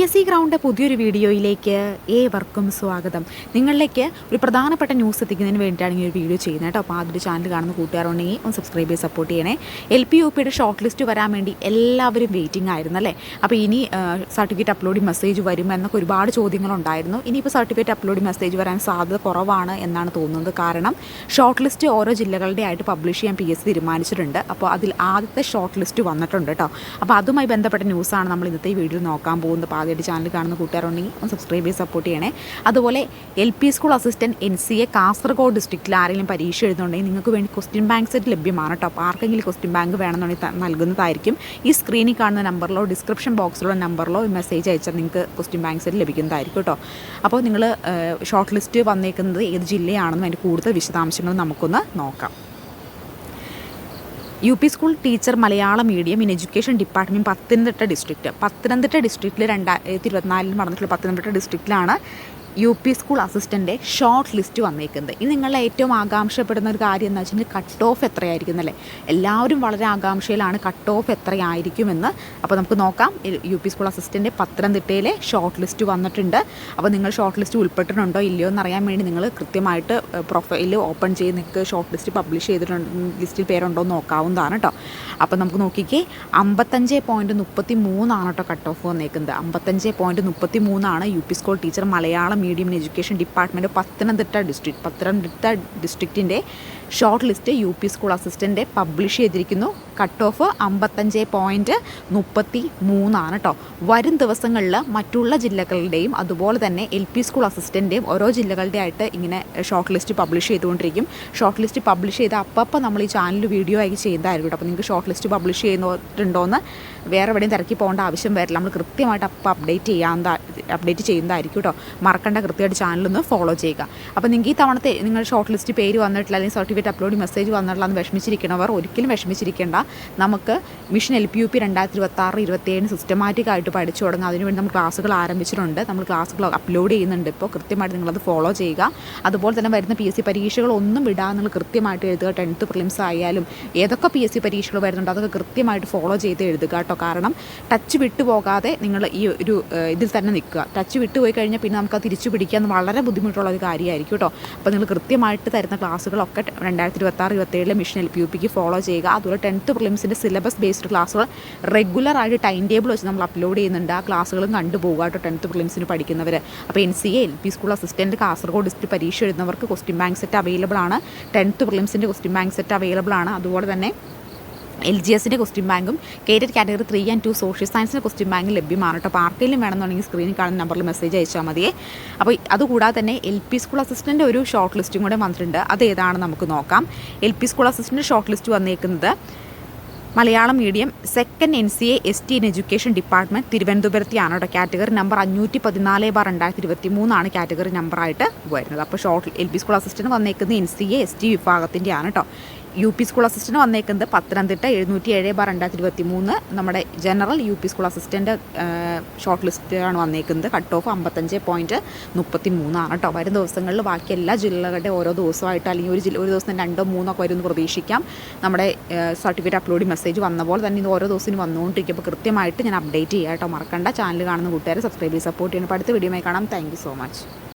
PSC ground പുതിയൊരു വീഡിയോയിലേക്ക് ഏവർക്കും സ്വാഗതം. നിങ്ങളിലേക്ക് ഒരു പ്രധാനപ്പെട്ട ന്യൂസ് എത്തിക്കുന്നതിന് വേണ്ടിയിട്ടാണ് ഈ ഒരു വീഡിയോ ചെയ്യുന്നത് കേട്ടോ. അപ്പോൾ ആദ്യം ചാനൽ കാണുന്ന കൂട്ടുകാരുണ്ടെങ്കിൽ ഒന്ന് സബ്സ്ക്രൈബ് ചെയ്ത് സപ്പോർട്ട് ചെയ്യണേ. LPUPയുടെ ഷോർട്ട് ലിസ്റ്റ് വരാൻ വേണ്ടി എല്ലാവരും വെയിറ്റിംഗ് ആയിരുന്നു അല്ലേ. അപ്പോൾ ഇനി സർട്ടിഫിക്കറ്റ് അപ്ലോഡിംഗ് മെസ്സേജ് വരും എന്നൊക്കെ ഒരുപാട് ചോദ്യങ്ങളുണ്ടായിരുന്നു. ഇനിയിപ്പോൾ സർട്ടിഫിക്കറ്റ് അപ്ലോഡിംഗ് മെസ്സേജ് വരാൻ സാധ്യത കുറവാണ് എന്നാണ് തോന്നുന്നത്. കാരണം ഷോർട്ട് ലിസ്റ്റ് ഓരോ ജില്ലകളുടെ ആയിട്ട് പബ്ലിഷ് ചെയ്യാൻ PSC തീരുമാനിച്ചിട്ടുണ്ട്. അപ്പോൾ അതിൽ ആദ്യത്തെ ഷോർട്ട് ലിസ്റ്റ് വന്നിട്ടുണ്ട് കേട്ടോ. അപ്പോൾ അതുമായി ബന്ധപ്പെട്ട ന്യൂസാണ് നമ്മൾ ഇന്നത്തെ ഈ വീഡിയോയിൽ നോക്കാൻ പോകുന്നത്. ആദ്യമായിട്ട് ചാനൽ കാണുന്ന കൂട്ടുകാരുണ്ടെങ്കിൽ ഒന്ന് സബ്സ്ക്രൈബ് ചെയ്ത് സപ്പോർട്ട് ചെയ്യണേ. അതുപോലെ LP school assistant NCA Kasaragod ഡിസ്ട്രിക്റ്റിൽ ആരെങ്കിലും പരീക്ഷ എഴുതുന്നുണ്ടെങ്കിൽ നിങ്ങൾക്ക് വേണ്ടി ക്വസ്റ്റ്യൻ ബാങ്ക് സെറ്റ് ലഭ്യമാണ് കേട്ടോ. അപ്പോൾ ആർക്കെങ്കിലും ക്വസ്റ്റ്യൻ ബാങ്ക് വേണമെന്നുണ്ടെങ്കിൽ നൽകുന്നതായിരിക്കും. ഈ സ്ക്രീനിൽ കാണുന്ന നമ്പറിലോ ഡിസ്ക്രിപ്ഷൻ ബോക്സിലുള്ള നമ്പറിലോ മെസ്സേജ് അയച്ചാൽ നിങ്ങൾക്ക് ക്വസ്റ്റ്യൻ ബാങ്ക് സെറ്റ് ലഭിക്കുന്നതായിരിക്കും കേട്ടോ. അപ്പോൾ നിങ്ങൾ ഷോർട്ട് ലിസ്റ്റ് വന്നേക്കുന്നത് ഏത് ജില്ലയാണെന്നും അതിൻ്റെ കൂടുതൽ വിശദാംശങ്ങൾ നമുക്കൊന്ന് നോക്കാം. UP school teacher Malayalam medium in education department Pathanamthitta ഡിസ്ട്രിക്റ്റിൽ 2024 നടന്നിട്ടുള്ള പത്തനംതിട്ട ഡിസ്ട്രിക്റ്റിലാണ് UP സ്കൂൾ അസിസ്റ്റൻ്റെ ഷോർട്ട് ലിസ്റ്റ് വന്നേക്കുന്നത്. ഇത് നിങ്ങളെ ഏറ്റവും ആകാംക്ഷപ്പെടുന്ന ഒരു കാര്യം എന്ന് വെച്ചാൽ കട്ട് ഓഫ് എത്രയായിരിക്കും എന്നല്ലേ. എല്ലാവരും വളരെ ആകാംക്ഷയിലാണ് കട്ട് ഓഫ് എത്രയായിരിക്കുമെന്ന്. അപ്പോൾ നമുക്ക് നോക്കാം. UP സ്കൂൾ അസിസ്റ്റൻ്റെ പത്തനംതിട്ടയിലെ ഷോർട്ട് ലിസ്റ്റ് വന്നിട്ടുണ്ട്. അപ്പോൾ നിങ്ങൾ ഷോർട്ട് ലിസ്റ്റ് ഉൾപ്പെട്ടിട്ടുണ്ടോ ഇല്ലയോ എന്നറിയാൻ വേണ്ടി നിങ്ങൾ കൃത്യമായിട്ട് പ്രൊഫൈൽ ഓപ്പൺ ചെയ്ത് നിങ്ങൾക്ക് ഷോർട്ട് ലിസ്റ്റ് പബ്ലിഷ് ചെയ്തിട്ടുണ്ട് ലിസ്റ്റിൽ പേരുണ്ടോ എന്ന് നോക്കാവുന്നതാണ് കേട്ടോ. അപ്പോൾ നമുക്ക് നോക്കിക്കേ 55.33 കേട്ടോ കട്ട് ഓഫ് വന്നേക്കുന്നത്. 55.33 UP school teacher Malayalam medium education department Pathanamthitta ഡിസ്ട്രിക്റ്റിൻ്റെ short list UP school assistant publish ചെയ്തിരിക്കുന്നു. കട്ട് ഓഫ് 55.33 കേട്ടോ. വരും ദിവസങ്ങളിൽ മറ്റുള്ള ജില്ലകളുടെയും അതുപോലെ തന്നെ LP സ്കൂൾ അസിസ്റ്റൻ്റെയും ഓരോ ജില്ലകളുടെ ആയിട്ട് ഇങ്ങനെ ഷോർട്ട് ലിസ്റ്റ് പബ്ലിഷ് ചെയ്തുകൊണ്ടിരിക്കും. ഷോർട്ട് ലിസ്റ്റ് പബ്ലിഷ് ചെയ്ത് അപ്പോൾ നമ്മൾ ഈ ചാനലിൽ വീഡിയോ ആയി ചെയ്യുന്നതായിരിക്കും കേട്ടോ. അപ്പോൾ നിങ്ങൾക്ക് ഷോർട്ട് ലിസ്റ്റ് പബ്ലിഷ് ചെയ്യുന്നുണ്ടോയെന്ന് വേറെ എവിടെയും തിരക്കി പോകേണ്ട ആവശ്യം വരില്ല. നമ്മൾ കൃത്യമായിട്ട് അപ്പോൾ അപ്ഡേറ്റ് ചെയ്യുന്നതായിരിക്കും കേട്ടോ. മറക്കേണ്ട, കൃത്യമായിട്ട് ചാനലൊന്ന് ഫോളോ ചെയ്യുക. അപ്പോൾ നിങ്ങൾക്ക് ഈ തവണത്തെ നിങ്ങൾ ഷോർട്ട് ലിസ്റ്റ് പേര് വന്നിട്ടില്ല അല്ലെങ്കിൽ സർട്ടിഫിക്കറ്റ് അപ്ലോഡ് മെസ്സേജ് വന്നിട്ടില്ല എന്ന് വിഷമിച്ചിരിക്കണവർ ഒരിക്കലും വിഷമിച്ചിരിക്കേണ്ട. നമുക്ക് മിഷൻ LPUP 2026-27 സിസ്റ്റമാറ്റിക് ആയിട്ട് പഠിച്ചു തുടങ്ങുക. അതിനുവേണ്ടി നമ്മൾ ക്ലാസ്സുകൾ ആരംഭിച്ചിട്ടുണ്ട്. നമ്മൾ ക്ലാസ്സുകൾ അപ്ലോഡ് ചെയ്യുന്നുണ്ട്. ഇപ്പോൾ കൃത്യമായിട്ട് നിങ്ങളത് ഫോളോ ചെയ്യുക. അതുപോലെ തന്നെ വരുന്ന PSC പരീക്ഷകളൊന്നും വിടാതെ നിങ്ങൾ കൃത്യമായിട്ട് എഴുതുക. 10th പ്രിലിംസ് ആയാലും ഏതൊക്കെ PSC പരീക്ഷകൾ വരുന്നുണ്ട് അതൊക്കെ കൃത്യമായിട്ട് ഫോളോ ചെയ്ത് എഴുതുക കേട്ടോ. കാരണം ടച്ച് വിട്ടുപോകാതെ നിങ്ങൾ ഈ ഒരു ഇതിൽ തന്നെ നിൽക്കുക. ടച്ച് വിട്ടുപോയി കഴിഞ്ഞാൽ പിന്നെ നമുക്ക് തിരിച്ചു പിടിക്കാൻ വളരെ ബുദ്ധിമുട്ടുള്ള ഒരു കാര്യമായിരിക്കും കേട്ടോ. അപ്പോൾ നിങ്ങൾ കൃത്യമായിട്ട് തരുന്ന ക്ലാസ്സുകളൊക്കെ 2026-27 മിഷൻ LPUPക്ക് ഫോളോ ചെയ്യുക. അതുപോലെ 10th പ്രിലിംസിൻ്റെ സിലബസ് ബേസ്ഡ് ക്ലാസ്സുകൾ റെഗുലറായിട്ട് ടൈം ടേബിൾ വെച്ച് നമ്മൾ അപ്ലോഡ് ചെയ്യുന്നുണ്ട്. ആ ക്ലാസ്സുകളും കണ്ടുപോകുക കേട്ടോ 10th പ്രിലിംസിന് പഠിക്കുന്നവർ. അപ്പോൾ NCA LP school assistant Kasaragod district പരീക്ഷ എഴുതുന്നവർക്ക് ക്വസ്റ്റ്യൻ ബാങ്ക് സെറ്റ് അവൈലബിൾ ആണ്. 10th പ്രിലിംസിൻ്റെ ക്വസ്റ്റ്യൻ ബാങ്ക് സെറ്റ് അവൈലബിൾ ആണ്. അതുപോലെ തന്നെ LGSൻ്റെ ക്വസ്റ്റ്യൻ ബാങ്കും കേറ്റഡ് കാറ്റഗറി 3 and 2 സോഷ്യൽ സയൻസിൻ്റെ ക്വസ്റ്റ്യൻ ബാങ്കും ലഭ്യമാണ് കേട്ടോ. അപ്പോൾ ആർക്കെങ്കിലും വേണമെന്നുണ്ടെങ്കിൽ സ്ക്രീനിൽ കാണുന്ന നമ്പറിൽ മെസ്സേജ് അയച്ചാൽ മതിയേ. അപ്പോൾ അതുകൂടാതെ തന്നെ LP സ്കൂൾ അസിസ്റ്റൻ്റ് ഒരു ഷോർട്ട് ലിസ്റ്റും കൂടെ വന്നിട്ടുണ്ട്. അതേതാണ് നമുക്ക് നോക്കാം. LP school assistant short list വന്നേക്കുന്നത് Malayalam medium second NCA ST in education department തിരുവനന്തപുരത്തെയാണ് കേട്ടോ. കാറ്റഗറി നമ്പർ 514/2023 കാറ്റഗറി നമ്പറായിട്ട് വരുന്നത്. അപ്പോൾ LP സ്കൂൾ അസിസ്റ്റൻ്റ് വന്നേക്കുന്നത് NCA ST വിഭാഗത്തിൻ്റെയാണ് കേട്ടോ. UP സ്കൂൾ അസിസ്റ്റൻ്റ് വന്നേക്കുന്നത് പത്തനംതിട്ട 707/2023 നമ്മുടെ general UP school assistant short ലിസ്റ്റാണ് വന്നേക്കുന്നത്. കട്ട് ഓഫ് 55.33 കേട്ടോ. വരും ദിവസങ്ങളിൽ ബാക്കി എല്ലാ ജില്ലകളുടെ ഓരോ ദിവസമായിട്ട് അല്ലെങ്കിൽ ഒരു ദിവസം 2 or 3 വരുമെന്ന് പ്രതീക്ഷിക്കാം. നമ്മുടെ സർട്ടിഫിക്കറ്റ് അപ്ലോഡ് മെസ്സേജ് വന്ന പോലെ തന്നെ ഇത് ഓരോ ദിവസവും വന്നുകൊണ്ടിരിക്കും. അപ്പോൾ കൃത്യമായിട്ട് ഞാൻ അപ്ഡേറ്റ് ചെയ്യാം കേട്ടോ. മറക്കണ്ട. ചാനൽ കാണുന്ന കൂട്ടുകാരെ സബ്സ്ക്രൈബ് ചെയ്ത് സപ്പോർട്ട് ചെയ്യണം. അപ്പോൾ അടുത്ത വീഡിയോയിൽ കാണാം. Thank you so much.